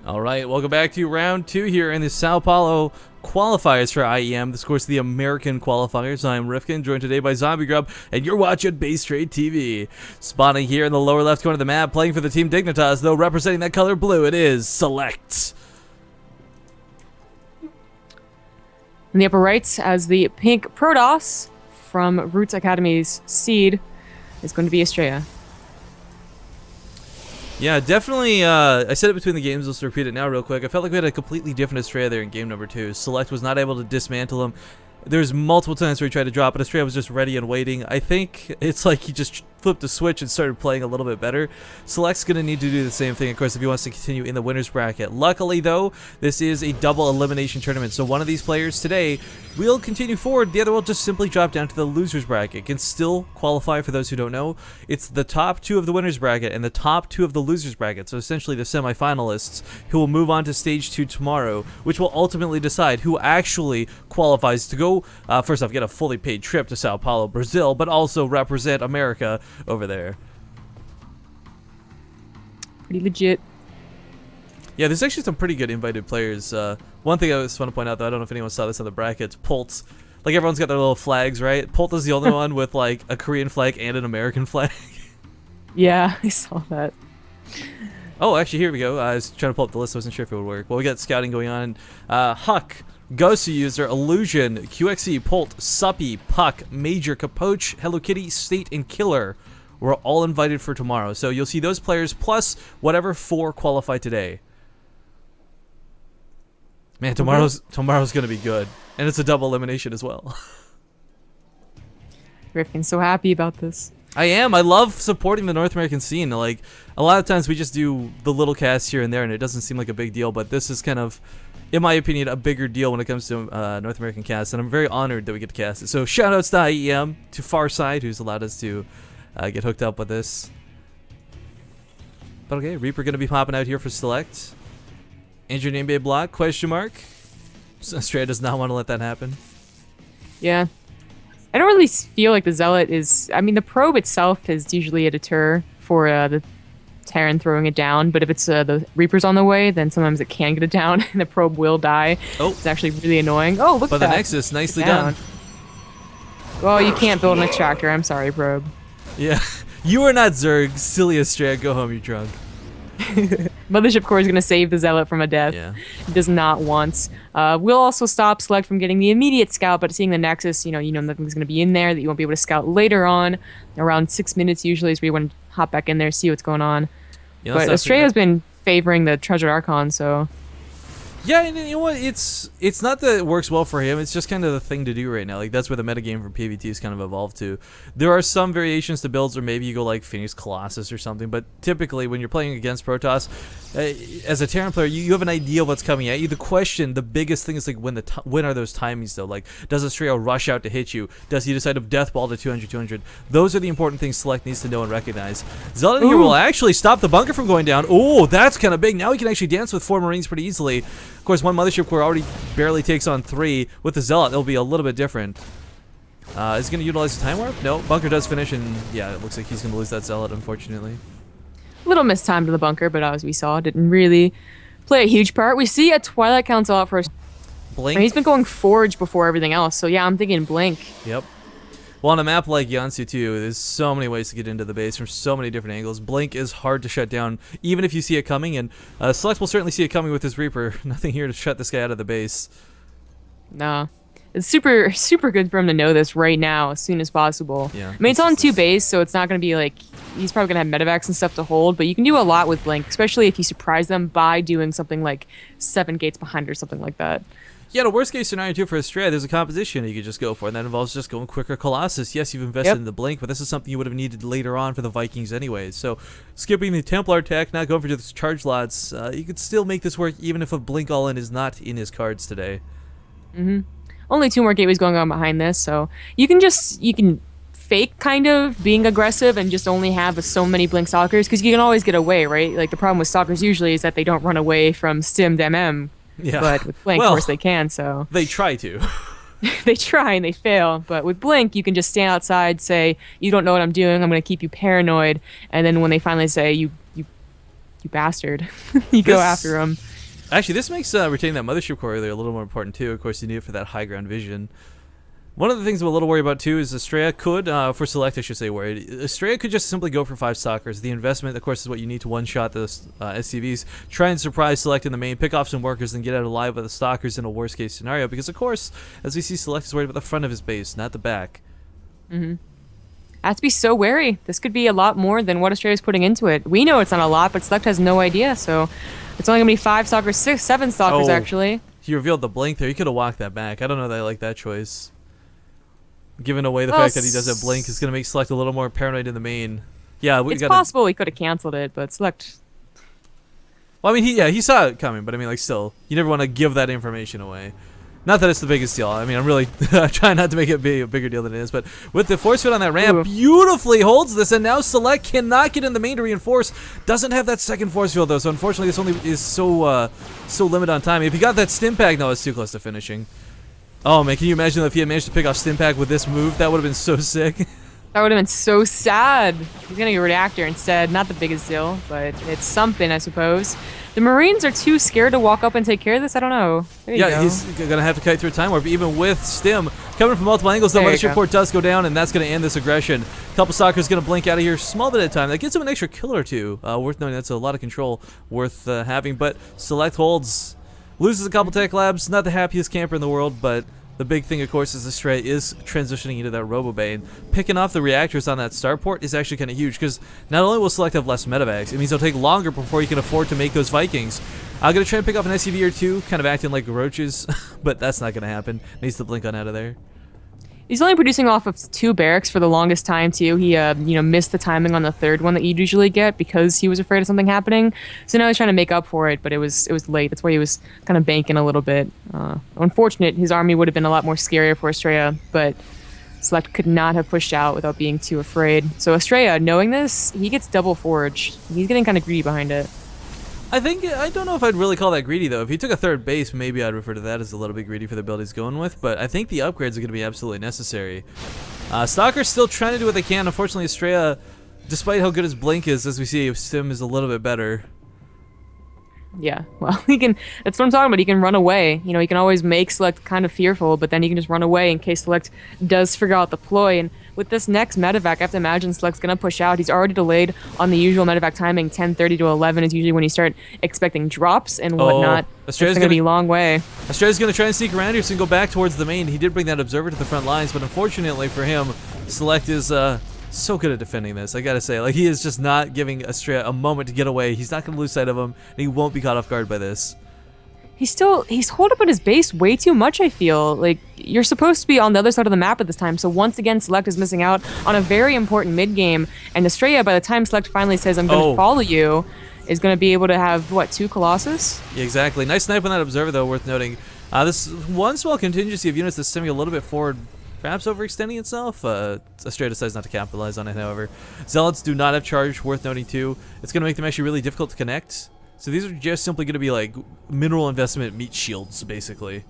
All right, welcome back to round 2 here in the Sao Paulo qualifiers for IEM. This, of course, the American qualifiers. I'm Rifkin, joined today by Zombie Grub, and you're watching Base Trade TV. Spawning here in the lower left corner of the map, playing for the Team Dignitas, though representing that color blue, it is SelecT. In the upper right, as the pink Protoss from Roots Academy's seed, is going to be Astrea. Yeah, definitely, I said it between the games, let's repeat it now real quick. I felt like we had a completely different Astrea there in game number 2. SelecT was not able to dismantle him. There's multiple times where he tried to drop, but Astrea was just ready and waiting. I think it's like he just flipped a switch and started playing a little bit better. SelecT's going to need to do the same thing, of course, if he wants to continue in the winner's bracket. Luckily, though, this is a double elimination tournament, so one of these players today will continue forward. The other will just simply drop down to the loser's bracket. Can still qualify, for those who don't know. It's the top 2 of the winner's bracket and the top 2 of the loser's bracket, so essentially the semifinalists, who will move on to stage 2 tomorrow, which will ultimately decide who actually qualifies to go, first off, get a fully paid trip to Sao Paulo, Brazil, but also represent America over there. Pretty legit. Yeah, there's actually some pretty good invited players. One thing I just want to point out, though, I don't know if anyone saw this on the brackets, Pult. Like, everyone's got their little flags, right? Pult is the only one with, like, a Korean flag and an American flag. Yeah, I saw that. Oh, actually, here we go. I was trying to pull up the list. I wasn't sure if it would work. Well, we got scouting going on. Huck, Gosu User, Illusion, QXE, Pult, Suppy, Puck, Major, Capoche, Hello Kitty, State, and Killer were all invited for tomorrow. So you'll see those players plus whatever 4 qualify today. Man, tomorrow's gonna be good, and it's a double elimination as well. Rifkin's so happy about this. I am. I love supporting the North American scene. Like, a lot of times we just do the little casts here and there, and it doesn't seem like a big deal, but this is kind of, in my opinion, a bigger deal when it comes to North American casts, and I'm very honored that we get to cast it. So shoutouts to IEM, to Farside, who's allowed us to get hooked up with this. But okay, Reaper going to be popping out here for SelecT. Injured name bay block, question mark. Astrea does not want to let that happen. Yeah. I don't really feel like the Zealot is... I mean, the probe itself is usually a deter for the Terran throwing it down, but if it's the Reaper's on the way, then sometimes it can get it down, and the probe will die. Oh. It's actually really annoying. Oh, look at that. But the Nexus, nicely done. Well, you can't build an extractor. I'm sorry, probe. Yeah. You are not Zerg. Silly Astrea. Go home, you drunk. Mothership Core is going to save the Zealot from a death. Yeah. He does not want. We'll also stop SelecT from getting the immediate scout, but seeing the Nexus, you know nothing's going to be in there that you won't be able to scout later on. Around 6 minutes usually is where you want to hop back in there, see what's going on. Yeah, but Astrea has been favoring the Treasure Archon, so... Yeah, and you know what? It's not that it works well for him. It's just kind of the thing to do right now. Like, that's where the metagame from PvT is kind of evolved to. There are some variations to builds, or maybe you go like Phoenix Colossus or something. But typically, when you're playing against Protoss, as a Terran player, you have an idea of what's coming at you. The question, the biggest thing is like when are those timings though? Like, does Astrea rush out to hit you? Does he decide to death ball to 200? Those are the important things SelecT needs to know and recognize. Zealot here will actually stop the bunker from going down. Oh, that's kind of big. Now he can actually dance with 4 Marines pretty easily. Of course, one Mothership Core already barely takes on 3. With the Zealot, it'll be a little bit different. Is he going to utilize the Time Warp? No, bunker does finish, and yeah, it looks like he's going to lose that Zealot, unfortunately. Little mistimed in the bunker, but as we saw, didn't really play a huge part. We see a Twilight Council out for us. Blink. And he's been going Forge before everything else, so yeah, I'm thinking Blink. Yep. Well, on a map like Yansu too, there's so many ways to get into the base from so many different angles. Blink is hard to shut down, even if you see it coming, and SelecT will certainly see it coming with his Reaper. Nothing here to shut this guy out of the base. No. It's super, super good for him to know this right now, as soon as possible. Yeah, I mean, it's on 2 base, so it's not going to be like... He's probably going to have medevacs and stuff to hold, but you can do a lot with Blink, especially if you surprise them by doing something like 7 gates behind or something like that. Yeah, the worst case scenario too for Astrea, there's a composition you could just go for, and that involves just going quicker Colossus. Yes, you've invested in the Blink, but this is something you would have needed later on for the Vikings anyways. So, skipping the Templar attack, not going for just charge lots, you could still make this work even if a Blink all-in is not in his cards today. Mm-hmm. Only 2 more gateways going on behind this, so you can fake kind of being aggressive and just only have so many Blink Stalkers, because you can always get away, right? Like, the problem with Stalkers usually is that they don't run away from stimmed MM. Yeah. But with Blink, of course, they can, so... They try to. They try and they fail, but with Blink, you can just stand outside, say, you don't know what I'm doing, I'm going to keep you paranoid, and then when they finally say, you bastard, you go after them. Actually, this makes retaining that mothership core earlier a little more important too. Of course, you need it for that high ground vision. One of the things I'm a little worried about too is Astrea could, for SelecT I should say worried, Astrea could just simply go for 5 stalkers. The investment, of course, is what you need to one-shot the SCVs. Try and surprise SelecT in the main, pick off some workers, and get out alive with the stalkers in a worst-case scenario. Because, of course, as we see, SelecT is worried about the front of his base, not the back. Mm-hmm. I have to be so wary. This could be a lot more than what Astrea is putting into it. We know it's not a lot, but SelecT has no idea, so it's only going to be 5 stalkers, 7 stalkers, actually. He revealed the blink there. He could have walked that back. I don't know that I like that choice. Giving away the fact that he does that blink is going to make SelecT a little more paranoid in the main. Yeah, it's possible he could have canceled it, but SelecT. Well, I mean, he saw it coming, but I mean, like, still, you never want to give that information away. Not that it's the biggest deal. I mean, I'm really trying not to make it be a bigger deal than it is. But with the force field on that ramp, beautifully holds this, and now SelecT cannot get in the main to reinforce. Doesn't have that second force field though, so unfortunately, this only is so limited on time. If he got that stim pack, no, it's too close to finishing. Oh man, can you imagine if he had managed to pick off stim pack with this move? That would have been so sick. That would have been so sad. He's gonna get reactor instead. Not the biggest deal, but it's something, I suppose. The Marines are too scared to walk up and take care of this. I don't know. Yeah, he's gonna have to kite through a time warp, even with stim coming from multiple angles. The mothership port does go down, and that's gonna end this aggression. Couple stalkers gonna blink out of here, small bit at a time. That gets him an extra kill or two. Worth noting, that's a lot of control worth having. But SelecT holds, loses a couple tech labs. Not the happiest camper in the world, but the big thing, of course, is Astrea is transitioning into that Robo Bay, and picking off the reactors on that starport is actually kind of huge, because not only will SelecT have less medevacs, it means it'll take longer before you can afford to make those Vikings. I'm going to try and pick off an SCV or two, kind of acting like roaches, but that's not going to happen. Needs to blink on out of there. He's only producing off of 2 barracks for the longest time too. He missed the timing on the 3rd one that you'd usually get because he was afraid of something happening. So now he's trying to make up for it, but it was late. That's why he was kind of banking a little bit. Unfortunate, his army would have been a lot more scarier for Astrea, but SelecT could not have pushed out without being too afraid. So Astrea, knowing this, he gets double forge. He's getting kind of greedy behind it. I don't know if I'd really call that greedy, though. If he took a 3rd base, maybe I'd refer to that as a little bit greedy for the build he's going with, but I think the upgrades are going to be absolutely necessary. Stalker's still trying to do what they can. Unfortunately, Astrea, despite how good his blink is, as we see, Stim is a little bit better. Yeah, well, that's what I'm talking about. He can run away. You know, he can always make SelecT kind of fearful, but then he can just run away in case SelecT does figure out the ploy. And with this next medevac, I have to imagine SelecT's going to push out. He's already delayed on the usual medevac timing. 10:30 to 11 is usually when you start expecting drops and whatnot. It's going to be a long way. Astrea's going to try and sneak around here so he can go back towards the main. He did bring that observer to the front lines, but unfortunately for him, SelecT is so good at defending this. I gotta say, like, he is just not giving Astrea a moment to get away. He's not going to lose sight of him, and he won't be caught off guard by this. He's holed up at his base way too much, I feel. Like, you're supposed to be on the other side of the map at this time, so once again, SelecT is missing out on a very important mid-game, and Astrea, by the time SelecT finally says, I'm going to follow you, is going to be able to have, what, 2 Colossus? Yeah, exactly. Nice snipe on that observer, though, worth noting. This one small contingency of units that's stemming a little bit forward, perhaps overextending itself. Astrea decides not to capitalize on it, however. Zealots do not have charge, worth noting, too. It's going to make them actually really difficult to connect. So these are just simply going to be like mineral investment meat shields, basically.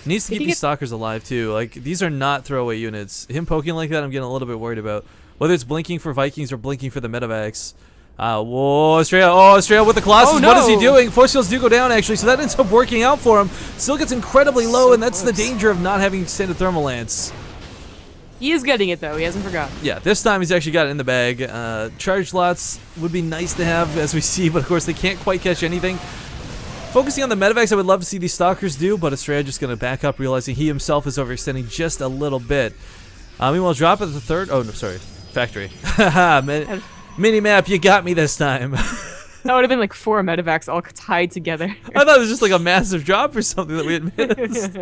Needs to keep these stalkers alive too. Like, these are not throwaway units. Him poking like that, I'm getting a little bit worried about. Whether it's blinking for Vikings or blinking for the medevacs. Whoa, Astrea! Oh, Astrea with the Colossus. Oh, no. What is he doing? Force fields do go down actually, so that ends up working out for him. Still gets incredibly low, and that's the danger of not having extended thermal lance. He is getting it, though. He hasn't forgotten. Yeah, this time he's actually got it in the bag. Charge lots would be nice to have, as we see, but of course they can't quite catch anything. Focusing on the medevacs, I would love to see these stalkers do, but Astrea just going to back up, realizing he himself is overextending just a little bit. Meanwhile, drop at the 3rd. Oh, no, sorry. Factory. Mini-map, you got me this time. That would have been like 4 medevacs all tied together. I thought it was just like a massive drop or something that we had missed.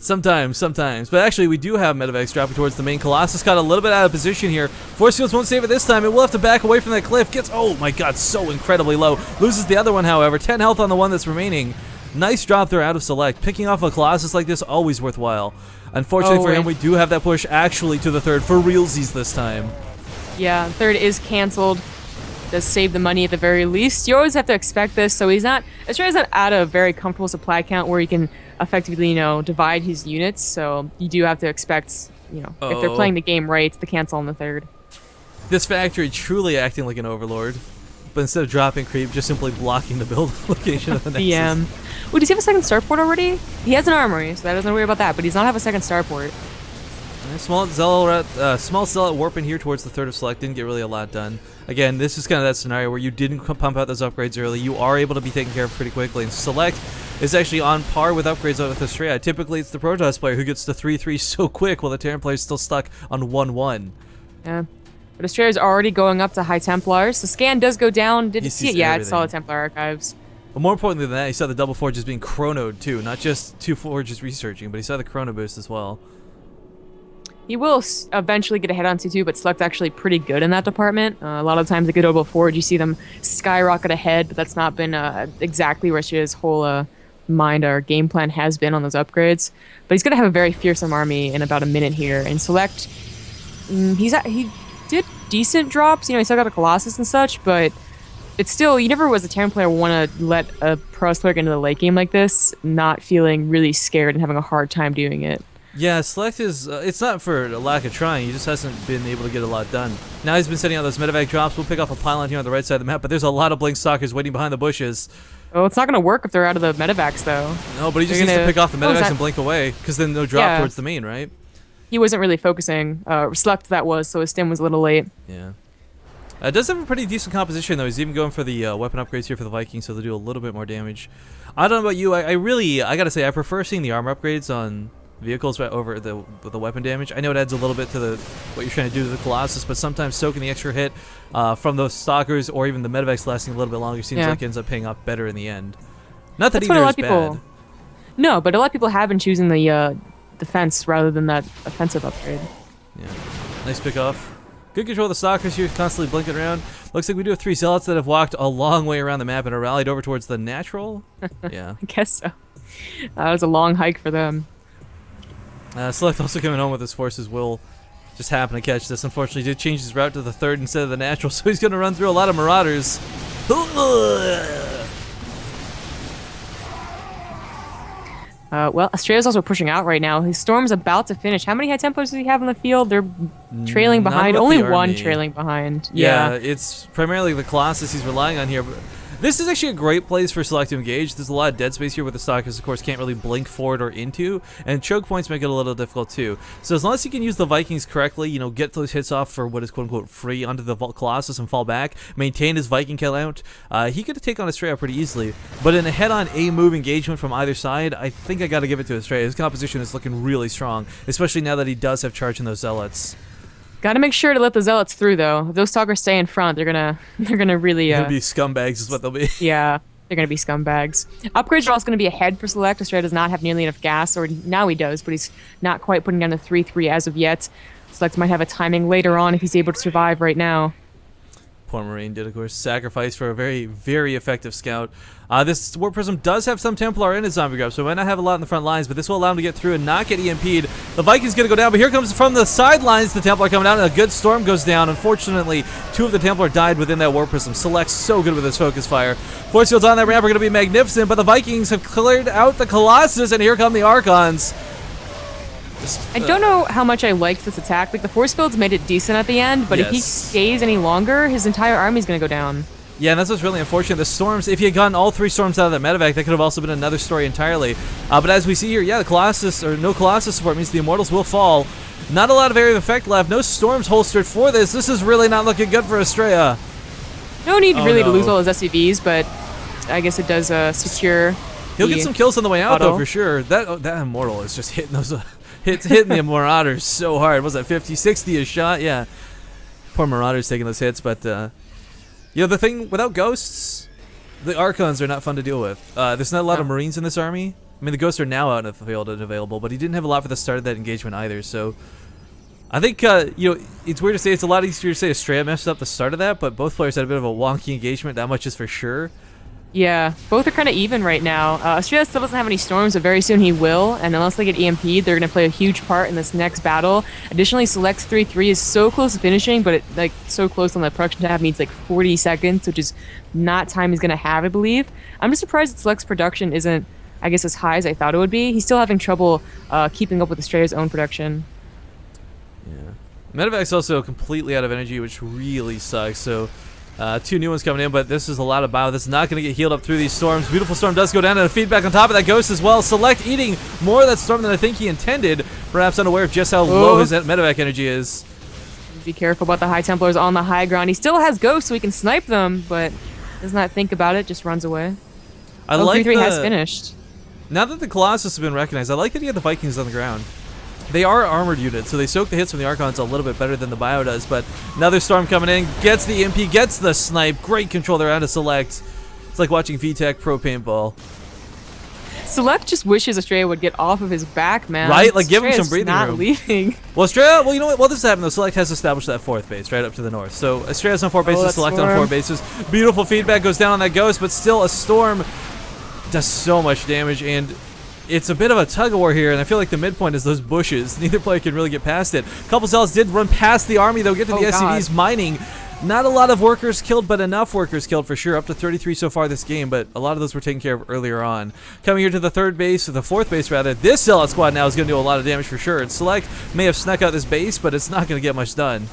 Sometimes. But actually, we do have medevacs dropping towards the main. Colossus got a little bit out of position here. Force fields won't save it this time. It will have to back away from that cliff. Gets, oh my god, so incredibly low. Loses the other one, however. 10 health on the one that's remaining. Nice drop there out of SelecT. Picking off a Colossus like this, always worthwhile. Unfortunately for him, we do have that push actually to the 3rd for realsies this time. Yeah, 3rd is canceled. Does save the money at the very least. You always have to expect this, so Astrea's not at a very comfortable supply count where he can effectively, divide his units, so you do have to expect, if they're playing the game right, the cancel on the 3rd. This factory truly acting like an overlord. but instead of dropping creep, just simply blocking the build location of the Nexus. IEM. Wait, does he have a second starport already? He has an armory, so that doesn't worry about that, but he does not have a second starport. Small zealot warp in here towards the third of SelecT. Didn't get really a lot done. Again, this is kind of that scenario where you didn't pump out those upgrades early. You are able to be taken care of pretty quickly. And SelecT is actually on par with upgrades with Astrea. Typically, it's the Protoss player who gets to 3-3 so quick, while the Terran player is still stuck on 1-1. Yeah. But Astrea is already going up to High Templars. The scan does go down. Didn't see it yet. Saw the Templar archives. But more importantly than that, he saw the double forges being chronoed too. Not just 2 forges researching, but he saw the chrono boost as well. He will eventually get ahead on C2, but SelecT's actually pretty good in that department. A lot of times, they get double forward, you see them skyrocket ahead, but that's not been exactly where Astrea's whole mind or game plan has been on those upgrades. But he's going to have a very fearsome army in about a minute here. And SelecT, he did decent drops. You know, he still got a Colossus and such, but it's still, you never as a Terran player want to let a Protoss player get into the late game like this, not feeling really scared and having a hard time doing it. Yeah, SelecT is, it's not for a lack of trying, he just hasn't been able to get a lot done. Now he's been setting out those medevac drops. We'll pick off a pylon here on the right side of the map, but there's a lot of Blink Stalkers waiting behind the bushes. Oh, it's not going to work if they're out of the medevacs, though. No, but he just needs to pick off the medevacs and blink away, because then no drop towards the main, right? He wasn't really focusing. SelecT that was, so his stim was a little late. Yeah. It does have a pretty decent composition, though. He's even going for the weapon upgrades here for the Vikings, so they do a little bit more damage. I don't know about you, I gotta say, I prefer seeing the armor upgrades on vehicles over the weapon damage. I know it adds a little bit to what you're trying to do to the Colossus, but sometimes soaking the extra hit from those Stalkers or even the medevacs lasting a little bit longer seems like it ends up paying off better in the end. Not that either is bad. No, but a lot of people have been choosing the defense rather than that offensive upgrade. Yeah, nice pick off. Good control of the Stalkers here, constantly blinking around. Looks like we do have 3 Zealots that have walked a long way around the map and are rallied over towards the natural. Yeah. I guess so. That was a long hike for them. SelecT also coming home with his forces will just happen to catch this. Unfortunately, he did change his route to the third instead of the natural, so he's going to run through a lot of Marauders. Well, Astrea's also pushing out right now. His Storm's about to finish. How many High Templars does he have on the field? They're trailing behind. Only one trailing behind. Yeah, it's primarily the Colossus he's relying on here. But this is actually a great place for SelecT to engage. There's a lot of dead space here where the Stalkers, of course, can't really blink forward or into, and choke points make it a little difficult too. So as long as he can use the Vikings correctly, you know, get those hits off for what is quote-unquote free onto the Colossus and fall back, maintain his Viking count, he could take on Astrea pretty easily. But in a head-on A-move engagement from either side, I think I got to give it to Astrea. His composition is looking really strong, especially now that he does have charge in those Zealots. Gotta make sure to let the Zealots through, though. If those Stalkers stay in front, they're gonna really. They're gonna be scumbags, is what they'll be. Yeah, they're gonna be scumbags. Upgrades are also gonna be ahead for SelecT. Astrea does not have nearly enough gas, or now he does, but he's not quite putting down the 3-3 as of yet. SelecT might have a timing later on if he's able to survive right now. Poor Marine did, of course, sacrifice for a very, very effective scout. This Warp Prism does have some Templar in his zombie grab, so it might not have a lot in the front lines, but this will allow him to get through and not get EMP'd. The Viking's going to go down, but here comes from the sidelines the Templar coming down, and a good storm goes down. Unfortunately, 2 of the Templar died within that Warp Prism. SelecT's so good with his focus fire. Force fields on that ramp are going to be magnificent, but the Vikings have cleared out the Colossus, and here come the Archons. I don't know how much I liked this attack. Like, the force fields made it decent at the end, but if he stays any longer, his entire army's going to go down. Yeah, and that's what's really unfortunate. The storms, if he had gotten all 3 storms out of that medevac, that could have also been another story entirely. But as we see here, yeah, the Colossus, or no Colossus support means the Immortals will fall. Not a lot of area of effect left. No storms holstered for this. This is really not looking good for Astrea. No need to lose all his SCVs, but I guess it does secure. He'll get some kills on the way out, though, for sure. That Immortal is just hitting those... hitting the Marauders so hard. Was that 50, 60 a shot? Yeah. Poor Marauders taking those hits, but you know, the thing, without Ghosts, the Archons are not fun to deal with. There's not a lot of Marines in this army. I mean, the Ghosts are now out in the field and available, but he didn't have a lot for the start of that engagement either, so I think, you know, it's weird to say, it's a lot easier to say Astrea messed up the start of that, but both players had a bit of a wonky engagement, that much is for sure. Yeah, both are kind of even right now. Astrea still doesn't have any storms, but very soon he will, and unless they get EMP'd, they're going to play a huge part in this next battle. Additionally, SelecT's 3-3 is so close to finishing, but so close on the production tab means 40 seconds, which is not time he's going to have, I believe. I'm just surprised that SelecT's production isn't, I guess, as high as I thought it would be. He's still having trouble keeping up with Astrea's own production. Yeah. Medevac's also completely out of energy, which really sucks, so Two new ones coming in, but this is a lot of bio that's not going to get healed up through these storms. Beautiful Storm does go down, and a feedback on top of that Ghost as well. SelecT eating more of that storm than I think he intended, perhaps unaware of just how low his medevac energy is. Be careful about the High Templars on the high ground. He still has Ghosts, so he can snipe them, but does not think about it, just runs away. I like 3-3 has finished. Now that the Colossus has been recognized, I like that he had the Vikings on the ground. They are armored units, so they soak the hits from the Archons a little bit better than the Bio does, but another storm coming in, gets the MP, gets the snipe, great control there out of SelecT. It's like watching VTech Pro Paintball. SelecT just wishes Astrea would get off of his back, man. Right? Like, give him some Astrea's breathing not room. leaving. Well, Astrea, well, you know what? Well, this has happened, though. SelecT has established that 4th base right up to the north. So, Astrea's on 4 bases, SelecT on 4 bases. Beautiful feedback goes down on that Ghost, but still a storm does so much damage, and it's a bit of a tug-of-war here, and I feel like the midpoint is those bushes. Neither player can really get past it. A couple zealots did run past the army, though, get to the SCVs mining. Not a lot of workers killed, but enough workers killed for sure. Up to 33 so far this game, but a lot of those were taken care of earlier on. Coming here to the 3rd base, or the 4th base rather, this zealot squad now is going to do a lot of damage for sure. And SelecT may have snuck out this base, but it's not going to get much done.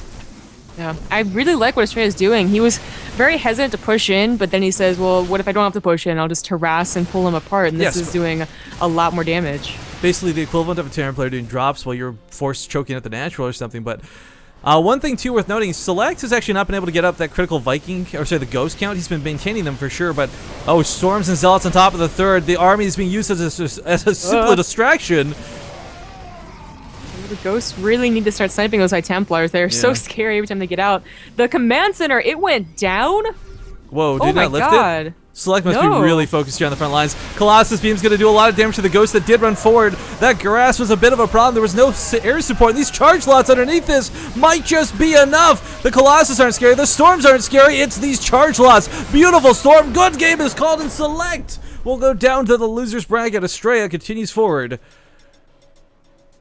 Yeah, I really like what Astrea is doing. He was very hesitant to push in, but then he says, well, what if I don't have to push in? I'll just harass and pull him apart, and this is doing a lot more damage. Basically the equivalent of a Terran player doing drops while you're forced choking at the natural or something, but one thing too worth noting, SelecT has actually not been able to get up that critical Viking, or sorry, the Ghost count. He's been maintaining them for sure, but Storms and Zealots on top of the 3rd. The army is being used as a simple distraction. The Ghosts really need to start sniping those High Templars. They're so scary every time they get out. The command center, it went down. Whoa, did not lift it? SelecT must be really focused here on the front lines. Colossus Beam's going to do a lot of damage to the Ghost that did run forward. That grass was a bit of a problem. There was no air support. These charge lots underneath this might just be enough. The Colossus aren't scary. The Storms aren't scary. It's these charge lots. Beautiful Storm. Good game is called, and SelecT will go down to the loser's bracket. Astrea continues forward.